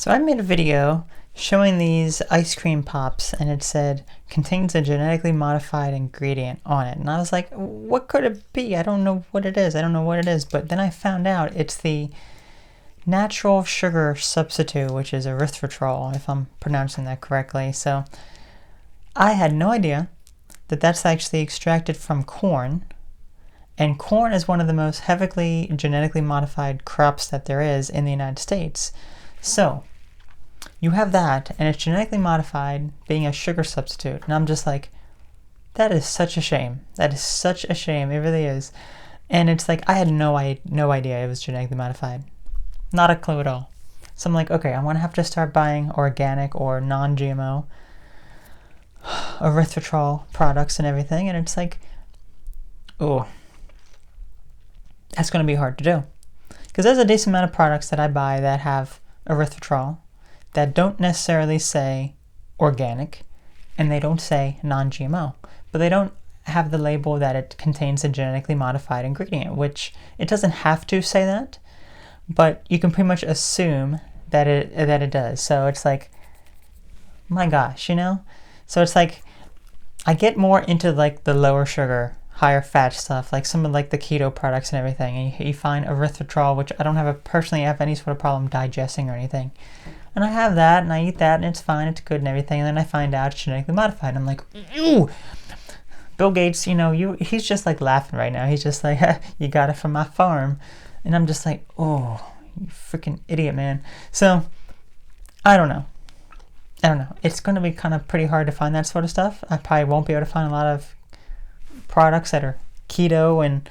So I made a video showing these ice cream pops and it said contains a genetically modified ingredient on it. And I was like, what could it be? I don't know what it is. I don't know what it is. But then I found out it's the natural sugar substitute, which is erythritol, if I'm pronouncing that correctly. So I had no idea that that's actually extracted from corn. And corn is one of the most heavily genetically modified crops that there is in the United States. So you have that, and it's genetically modified, being a sugar substitute. And I'm just like, that is such a shame. That is such a shame. It really is. And it's like, I had no idea it was genetically modified. Not a clue at all. So I'm like, okay, I'm going to have to start buying organic or non-GMO erythritol products and everything. And it's like, oh, that's going to be hard to do. Because there's a decent amount of products that I buy that have erythritol that don't necessarily say organic, and they don't say non-GMO, but they don't have the label that it contains a genetically modified ingredient, which it doesn't have to say that, but you can pretty much assume that it does. So it's like, my gosh, you know? So it's like, I get more into like the lower sugar, higher fat stuff, like some of like the keto products and everything, and you find erythritol, which I don't personally have any sort of problem digesting or anything. And I have that, and I eat that, and it's fine, it's good and everything, and then I find out it's genetically modified, and I'm like, ew! Bill Gates, he's just like laughing right now. He's just like, you got it from my farm. And I'm just like, oh, you freaking idiot, man. So, I don't know. It's going to be kind of pretty hard to find that sort of stuff. I probably won't be able to find a lot of products that are keto and,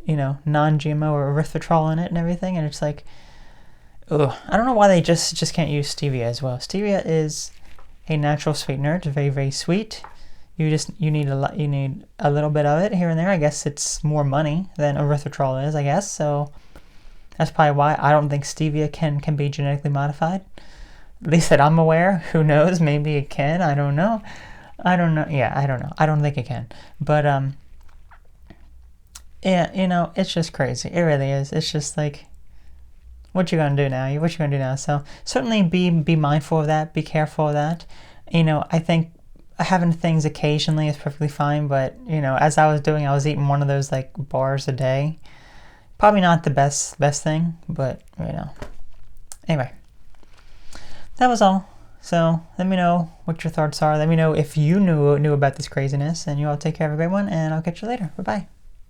non-GMO or erythritol in it and everything, and it's like, ugh, I don't know why they just can't use stevia as well. Stevia is a natural sweetener. It's very, very sweet. You need a little bit of it here and there. I guess it's more money than erythritol is, I guess. So that's probably why I don't think stevia can be genetically modified. At least that I'm aware. Who knows? Maybe it can. I don't know. Yeah, I don't know. I don't think it can. But yeah, it's just crazy. It really is. It's just like, what you gonna do now? So certainly be mindful of that. Be careful of that. I think having things occasionally is perfectly fine. But as I was eating one of those like bars a day. Probably not the best thing, but Anyway, that was all. So let me know what your thoughts are. Let me know if you knew about this craziness, and you all take care of a great one, and I'll catch you later. Bye bye.